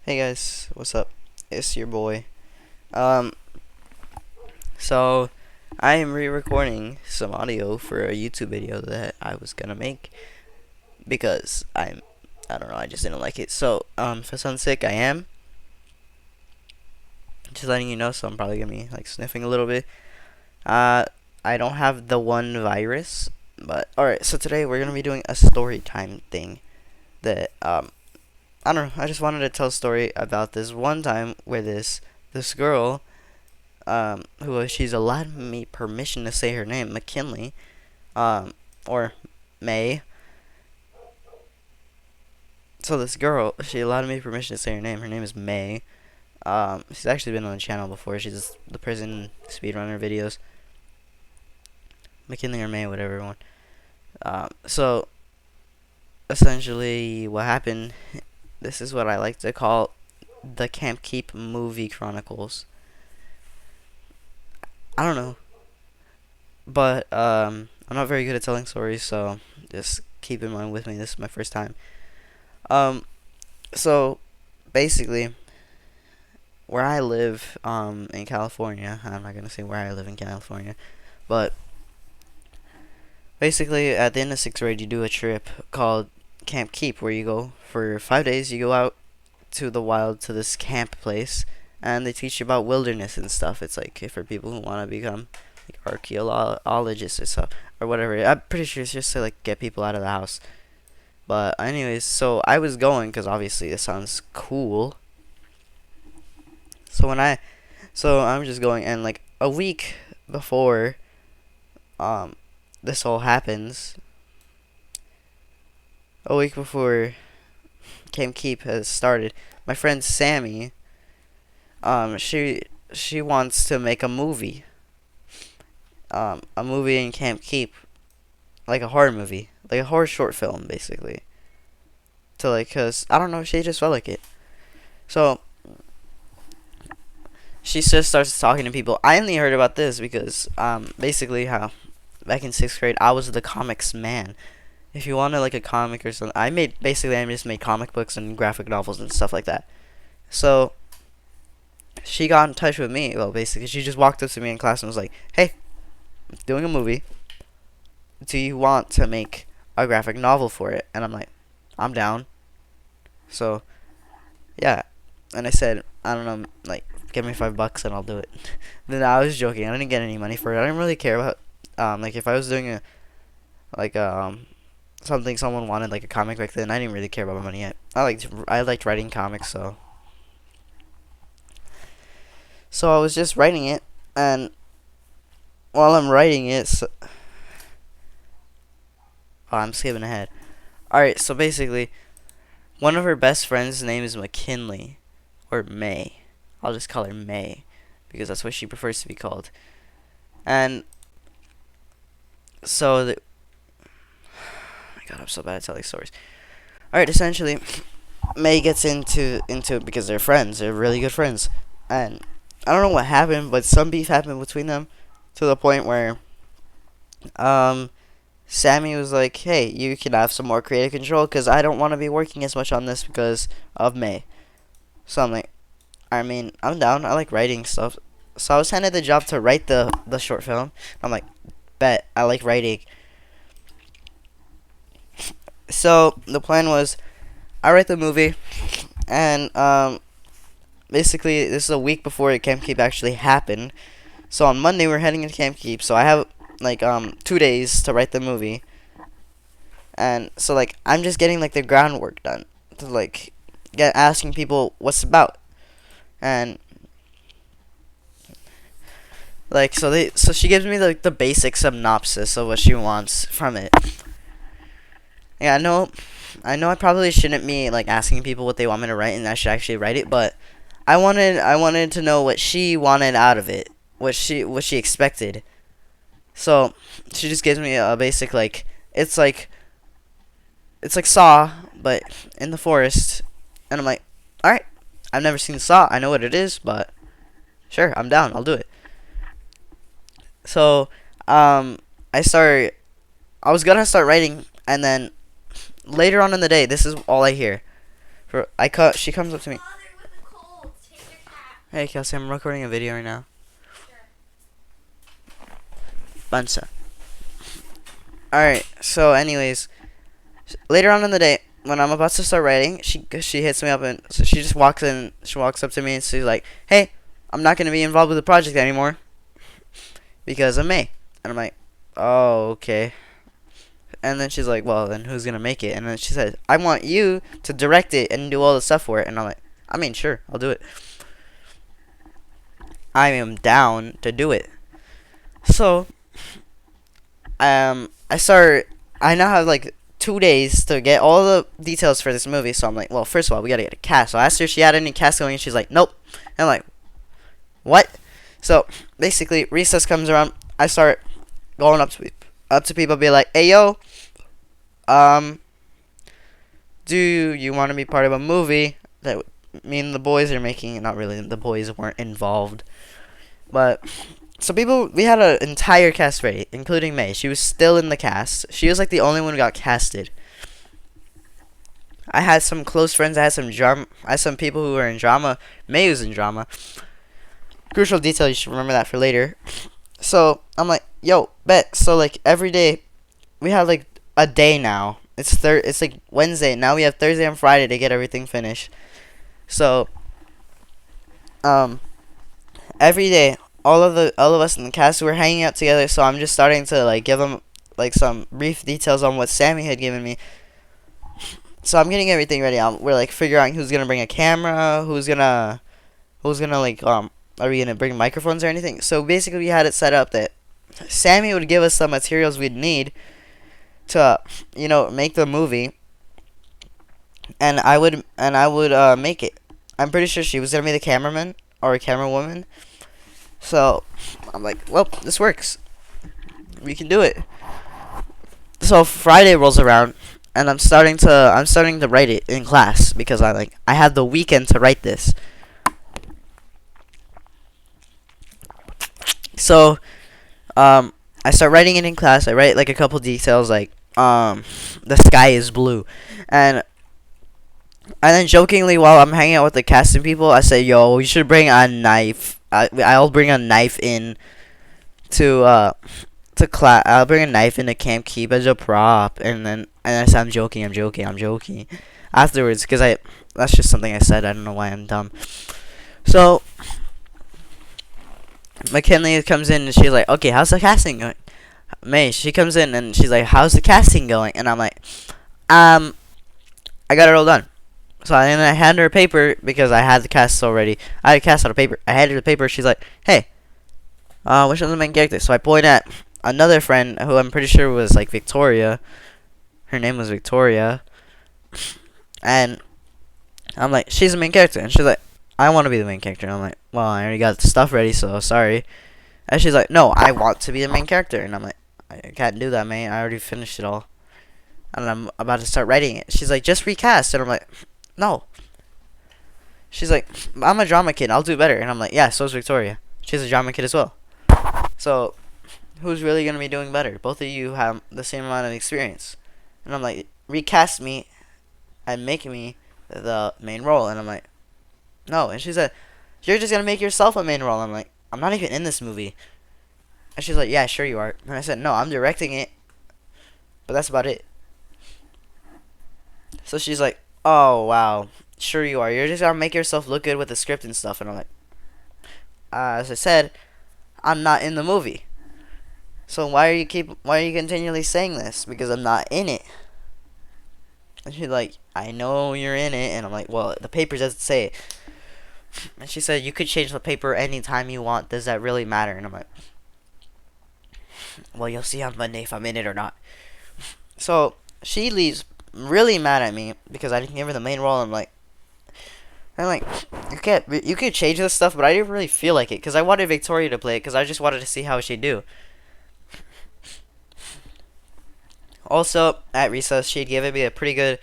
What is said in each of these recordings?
Hey guys, what's up? It's your boy. Um, so I am re-recording some audio for a YouTube video that I was gonna make because I don't know, I just didn't like it. So, if I sound sick, I am. Just letting you know, so I'm probably gonna be like sniffing a little bit. Uh, I don't have the one virus, but alright, so today we're gonna be doing a story time thing that, I don't know, I just wanted to tell a story about this one time where this girl she's allowed me permission to say her name, Mckinley, or May. So this girl, she allowed me permission to say her name. Her name is May. She's actually been on the channel before. She's the prison speedrunner videos. McKinley or May, whatever one. So essentially, what happened? This is what I like to call the Camp Keep movie chronicles. I don't know, but I'm not very good at telling stories, so just keep in mind with me. This is my first time. Um, so basically, where I live, in California, I'm not gonna say where I live in California, but basically, at the end of sixth grade, you do a trip called Camp Keep, where you go for 5 days. You go out to the wild to this camp place, and they teach you about wilderness and stuff. It's like for people who want to become like archaeologists or stuff or whatever. I'm pretty sure it's just to like get people out of the house. But anyways, so I was going because obviously it sounds cool. So I'm just going, and like a week before this all happens, a week before Camp Keep has started, my friend Sammy, she wants to make a movie in Camp Keep, like a horror movie, like a horror short film, basically. To like, cause I don't know, she just felt like it. So she just starts talking to people. I only heard about this because basically how back in sixth grade I was the comics man. If you wanted like a comic or something, I just made comic books and graphic novels and stuff like that. So she got in touch with me. Well, basically she just walked up to me in class and was like, "Hey, I'm doing a movie. Do you want to make a graphic novel for it?" And I'm like, "I'm down." So yeah, and I said, "I don't know, like give me $5 and I'll do it." Then I was joking. I didn't get any money for it. I didn't really care about like if I was doing a like something someone wanted, like a comic back then. I didn't really care about money yet. I liked writing comics, so I was just writing it, and while I'm writing it, I'm skipping ahead. All right, so basically, one of her best friends' name is McKinley, or May. I'll just call her May because that's what she prefers to be called. And so God, I'm so bad at telling stories. All right, essentially, May gets into it because they're friends. They're really good friends, and I don't know what happened, but some beef happened between them to the point where Sammy was like, "Hey, you can have some more creative control because I don't want to be working as much on this because of May." So I'm like, I mean, I'm down. I like writing stuff. So I was handed the job to write the short film. I'm like, bet, I like writing. So the plan was, I write the movie, and basically this is a week before Camp Keep actually happened. So on Monday we're heading into Camp Keep. So I have like 2 days to write the movie, and so like I'm just getting like the groundwork done to like get asking people what's it about, and like so she gives me like the basic synopsis of what she wants from it. Yeah, I know I probably shouldn't be like asking people what they want me to write, and I should actually write it, but I wanted to know what she wanted out of it, what she expected. So she just gives me a basic like it's like Saw but in the forest, and I'm like, all right, I've never seen Saw. I know what it is, but sure, I'm down. I'll do it. So I started. I was gonna start writing, and then later on in the day, this is all I hear. She comes up to me. Hey Kelsey, I'm recording a video right now. Bunsa. Alright, so anyways, later on in the day, when I'm about to start writing, she hits me up and so she just walks in. She walks up to me and she's like, "Hey, I'm not gonna be involved with the project anymore because of May." And I'm like, "Oh, okay." And then she's like, "Well, then who's gonna make it?" And then she said, "I want you to direct it and do all the stuff for it." And I'm like, "I mean, sure, I'll do it. I am down to do it." So, I start. I now have like 2 days to get all the details for this movie. So I'm like, well, first of all, we gotta get a cast. So I asked her if she had any cast going, and she's like, nope. And I'm like, what? So basically, recess comes around. I start going up to people, be like, hey yo, um, do you want to be part of a movie that me and the boys are making? Not really. The boys weren't involved, but. So we had an entire cast ready, including May. She was still in the cast. She was like the only one who got casted. I had some close friends. I had some drama. I had some people who were in drama. May was in drama. Crucial detail. You should remember that for later. So I'm like, yo, bet. So like every day, we have like a day now. It's like Wednesday. Now we have Thursday and Friday to get everything finished. So every day. All of us in the cast were hanging out together, so I'm just starting to like give them like some brief details on what Sammy had given me. So I'm getting everything ready. We're like figuring out who's gonna bring a camera, who's gonna like are we gonna bring microphones or anything? So basically, we had it set up that Sammy would give us the materials we'd need to make the movie, and I would make it. I'm pretty sure she was gonna be the cameraman or a camerawoman. So I'm like, well, this works. We can do it. So Friday rolls around, and I'm starting to write it in class because I had the weekend to write this. So I start writing it in class. I write like a couple details like the sky is blue, and then jokingly while I'm hanging out with the casting people, I say, yo, we should bring a knife. I'll bring a knife in to class. I'll bring a knife into camp, keep as a prop, and I said I'm joking afterwards because that's just something I said. I don't know why I'm dumb. So Mckinley comes in and she's like, okay, how's the casting going? May, she comes in and she's like, how's the casting going? And I'm like, I got it all done. So then I handed her a paper because I had the cast already. I had a cast on a paper. I handed her the paper. She's like, hey, which one's the main character? So I point at another friend who I'm pretty sure was like Victoria. Her name was Victoria. And I'm like, she's the main character. And she's like, I want to be the main character. And I'm like, well, I already got the stuff ready, so sorry. And she's like, no, I want to be the main character. And I'm like, I can't do that, man. I already finished it all. And I'm about to start writing it. She's like, just recast. And I'm like, no. She's like, I'm a drama kid. I'll do better. And I'm like, yeah, so is Victoria. She's a drama kid as well. So, who's really going to be doing better? Both of you have the same amount of experience. And I'm like, recast me and make me the main role. And I'm like, no. And she said, you're just going to make yourself a main role. I'm like, I'm not even in this movie. And she's like, yeah, sure you are. And I said, no, I'm directing it. But that's about it. So she's like, oh, wow. Sure you are. You're just going to make yourself look good with the script and stuff. And I'm like, as I said, I'm not in the movie. So why are you continually saying this? Because I'm not in it. And she's like, I know you're in it. And I'm like, well, the paper doesn't say it. And she said, you could change the paper anytime you want. Does that really matter? And I'm like, well, you'll see on Monday if I'm in it or not. So she leaves really mad at me because I didn't give her the main role. I'm like, you could change this stuff, but I didn't really feel like it because I wanted Victoria to play it because I just wanted to see how she'd do. Also, at recess, she'd given me a pretty good,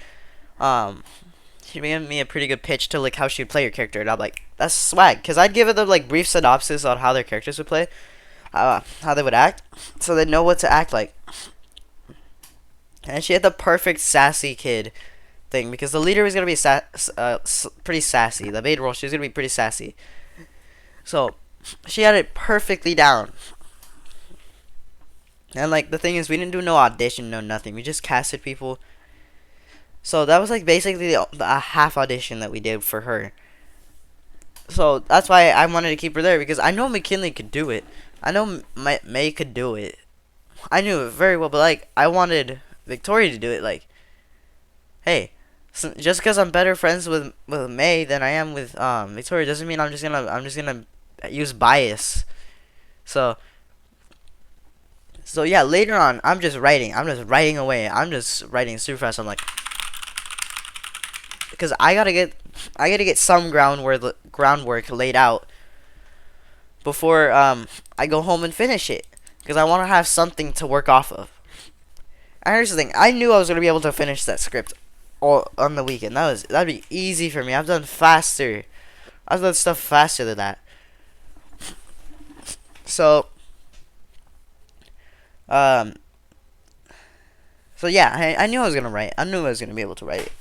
pitch to like how she'd play her character, and I'm like, that's swag, because I'd give them like brief synopsis on how their characters would play, how they would act, so they know what to act like. And she had the perfect sassy kid thing because the leader was gonna be pretty sassy. The main role, she was gonna be pretty sassy. So she had it perfectly down. And like the thing is, we didn't do no audition, no nothing. We just casted people. So that was like basically a half audition that we did for her. So that's why I wanted to keep her there, because I know Mckinley could do it. I know May could do it. I knew it very well, but like I wanted Victoria to do it. Like, hey, so just because I'm better friends with May than I am with Victoria doesn't mean I'm just gonna use bias. So yeah, later on I'm just writing. I'm just writing away. I'm just writing super fast. I'm like, because I gotta get some groundwork laid out before I go home and finish it, because I want to have something to work off of. And here's the thing: I knew I was gonna be able to finish that script all on the weekend. That'd be easy for me. I've done faster. I've done stuff faster than that. So um so yeah, I knew I was gonna write. I knew I was gonna be able to write it.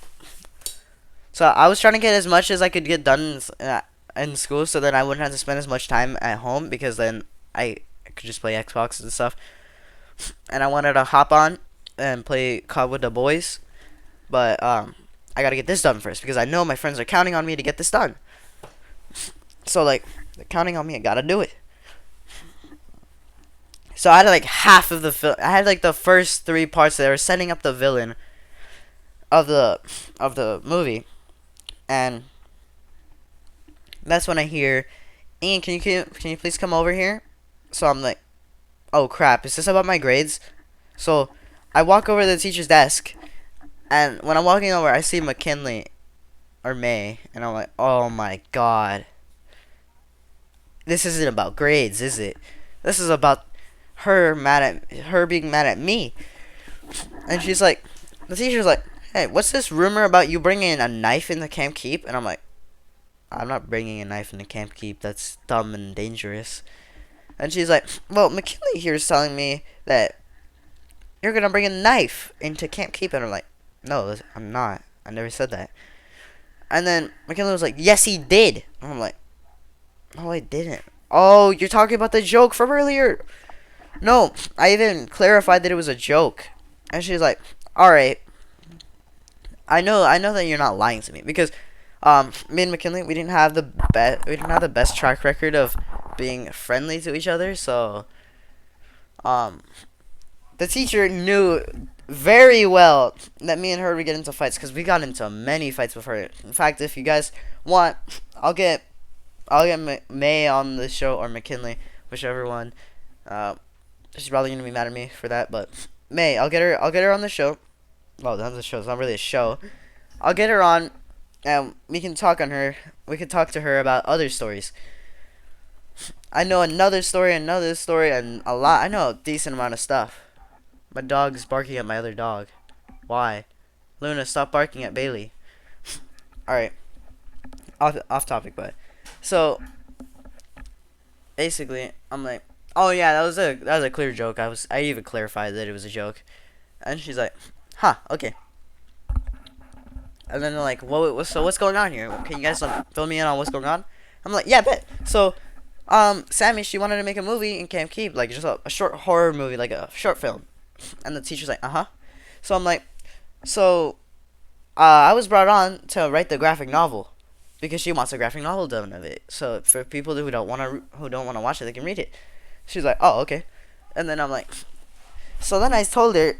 So I was trying to get as much as I could get done in school, so then I wouldn't have to spend as much time at home, because then I could just play Xbox and stuff. And I wanted to hop on and play COD with the boys, but I gotta get this done first, because I know my friends are counting on me to get this done. So like, they're counting on me. I gotta do it. So I had like half of I had like the first three parts that were setting up the villain of the movie, and that's when I hear, Ian, can you please come over here? So I'm like, oh crap, is this about my grades? So I walk over to the teacher's desk, and when I'm walking over, I see Mckinley or May, and I'm like, oh my god, this isn't about grades, is it? This is about her being mad at me. And she's like, the teacher's like, hey, what's this rumor about you bringing a knife into Camp Keep? And I'm like, I'm not bringing a knife into Camp Keep. That's dumb and dangerous. And she's like, well, McKinley here is telling me that you're gonna bring a knife into Camp Keep. And I'm like, no, I'm not. I never said that. And then McKinley was like, yes, he did. And I'm like, no, I didn't. Oh, you're talking about the joke from earlier. No, I even clarified that it was a joke. And she's like, all right. I know that you're not lying to me, because me and McKinley, we didn't have the best track record of being friendly to each other. So the teacher knew very well that me and her would get into fights, because we got into many fights with her. In fact, if you guys want, I'll get May on the show, or McKinley, whichever one. She's probably gonna be mad at me for that, but May, I'll get her on the show. Well, that's the show. It's not really a show. I'll get her on, and we can talk to her about other stories. I know another story, and a lot. I know a decent amount of stuff. My dog's barking at my other dog. Why? Luna, stop barking at Bailey. Alright. Off topic, but. So, basically, I'm like, oh yeah, that was a clear joke. I even clarified that it was a joke. And she's like, huh, okay. And then they're like, so what's going on here? Can you guys fill me in on what's going on? I'm like, yeah, bet. So, Sammy, she wanted to make a movie in Camp Keep, like just a short horror movie, like a short film. And the teacher's like, uh-huh. So I'm like, I was brought on to write the graphic novel, because she wants a graphic novel done of it. So for people who don't want to watch it, they can read it. She's like, oh, okay. And then I'm like, so then I told her,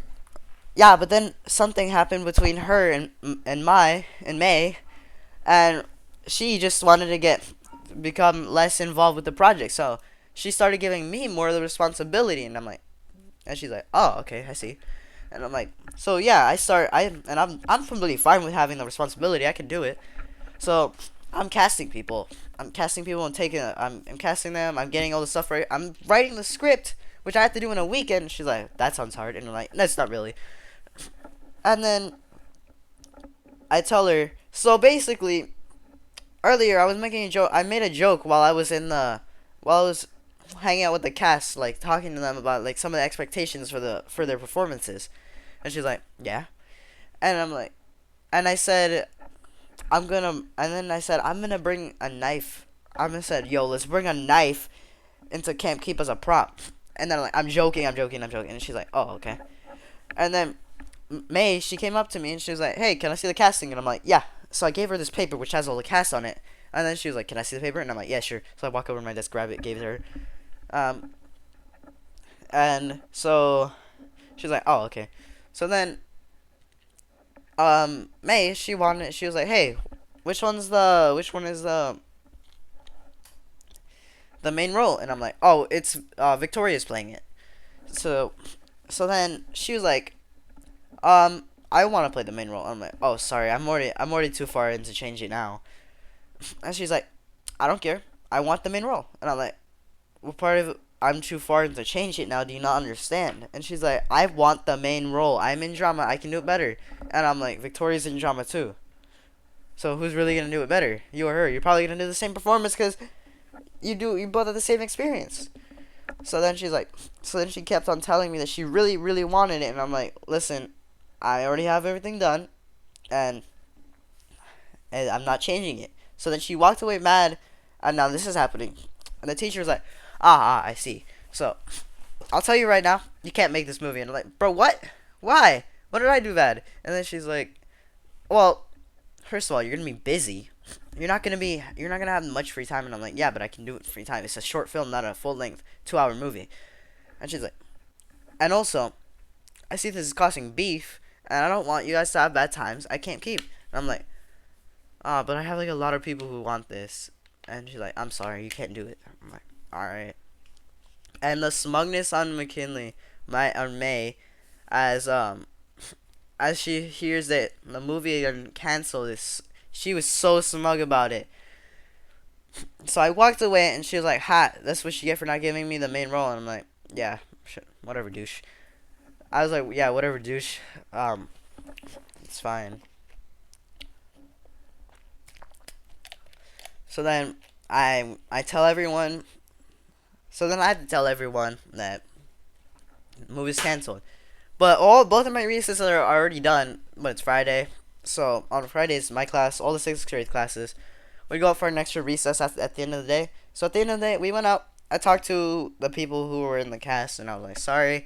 yeah, but then something happened between her and May, and she just wanted to become less involved with the project. So she started giving me more of the responsibility, and I'm like, and she's like, oh, okay, I see. And I'm like, so yeah, I'm completely fine with having the responsibility. I can do it. So I'm casting people. I'm casting them. I'm getting all the stuff right. I'm writing the script, which I have to do in a weekend. And she's like, that sounds hard. And I'm like, that's not really. And then I tell her, so basically, earlier I was making a joke. I made a joke while I was hanging out with the cast, like talking to them about like some of the expectations for their performances. And she's like, yeah. And I'm like, and I said, I'm gonna bring a knife. I said, yo, let's bring a knife into Camp Keep as a prop. And then I'm joking. And she's like, oh, okay. And then May, she came up to me and she was like, hey, can I see the casting? And I'm like, yeah. So I gave her this paper which has all the cast on it. And then she was like, can I see the paper? And I'm like, yeah, sure. So I walk over to my desk, grab it, gave it to her. And so she's like, oh, okay. So then May, she was like, hey, which one is the main role? And I'm like, oh, it's Victoria's playing it. So then she was like, I want to play the main role. I'm like, oh, sorry, I'm already too far in to change it now. And she's like, I don't care, I want the main role. And I'm like, what part of I'm too far in to change it now do you not understand? And she's like, I want the main role, I'm in drama, I can do it better. And I'm like, Victoria's in drama too, so who's really gonna do it better, you or her? You're probably gonna do the same performance because you both have the same experience. So then she kept on telling me that she really, really wanted it, and I'm like, listen, I already have everything done, and I'm not changing it. So then she walked away mad, and now this is happening. And the teacher was like, I see. So, I'll tell you right now, you can't make this movie. And I'm like, bro, what? Why? What did I do bad? And then she's like, well, first of all, you're gonna be busy. You're not gonna have much free time. And I'm like, yeah, but I can do it free time. It's a short film, not a full length 2-hour movie. And she's like, and also, I see this is causing beef, and I don't want you guys to have bad times. I can't keep. And I'm like, but I have like a lot of people who want this. And she's like, I'm sorry, you can't do it. I'm like, alright. And the smugness on Mckinley, May, as she hears that the movie got canceled, she was so smug about it. So I walked away, and she was like, "Ha, that's what you get for not giving me the main role." And I'm like, "Yeah, whatever, douche." I was like, "Yeah, whatever, douche. It's fine." So then I tell everyone. So then I had to tell everyone that the movie's canceled. But both of my recesses are already done. But it's Friday, so on Fridays my class, all the 6th grade classes, we go out for an extra recess at the end of the day. So at the end of the day, we went out. I talked to the people who were in the cast, and I was like, sorry,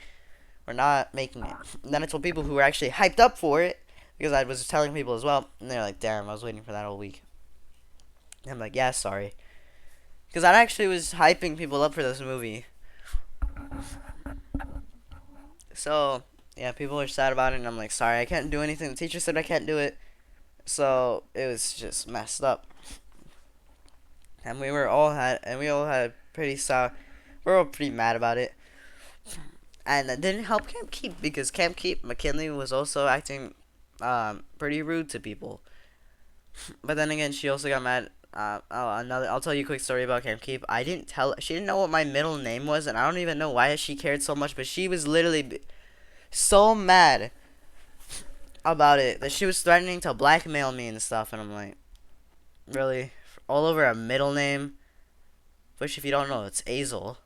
we're not making it. And then I told people who were actually hyped up for it, because I was telling people as well, and they're like, damn, I was waiting for that all week. And I'm like, yeah, sorry. Because I actually was hyping people up for this movie. So, yeah, people are sad about it, and I'm like, sorry, I can't do anything. The teacher said I can't do it. So, it was just messed up. And we all had pretty sour. We're all pretty mad about it. And that didn't help Camp Keep, because Camp Keep, Mckinley was also acting pretty rude to people. But then again, she also got mad. I'll tell you a quick story about Camp Keep. She didn't know what my middle name was, and I don't even know why she cared so much, but she was literally so mad about it that she was threatening to blackmail me and stuff, and I'm like, really? All over a middle name? Which, if you don't know, it's Azel.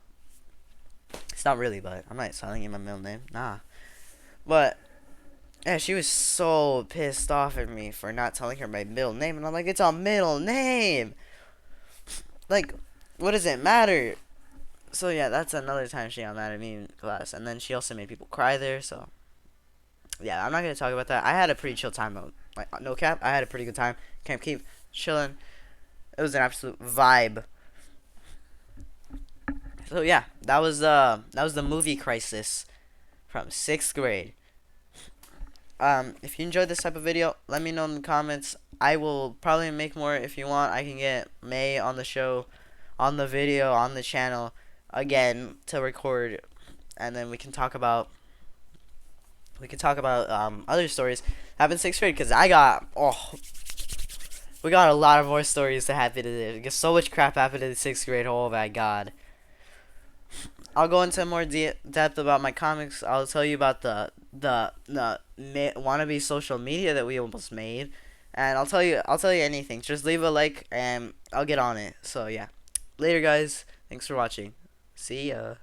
It's not really, but I'm not telling you my middle name. Nah. But yeah, she was so pissed off at me for not telling her my middle name. And I'm like, it's a middle name. Like, what does it matter? So yeah, that's another time she got mad at me in class. And then she also made people cry there, so yeah, I'm not going to talk about that. I had a pretty chill time, though. Like, no cap, I had a pretty good time. Can't keep chilling. It was an absolute vibe. So yeah, that was the movie crisis from 6th grade. If you enjoyed this type of video, let me know in the comments. I will probably make more if you want. I can get May on the show, on the video, on the channel again to record, and then we can talk about other stories that happened in 6th grade, because we got a lot of more stories to happen in there, because so much crap happened in 6th grade. Oh my god. I'll go into more depth about my comics. I'll tell you about the wannabe social media that we almost made, and I'll tell you anything. Just leave a like, and I'll get on it. So yeah, later guys. Thanks for watching. See ya.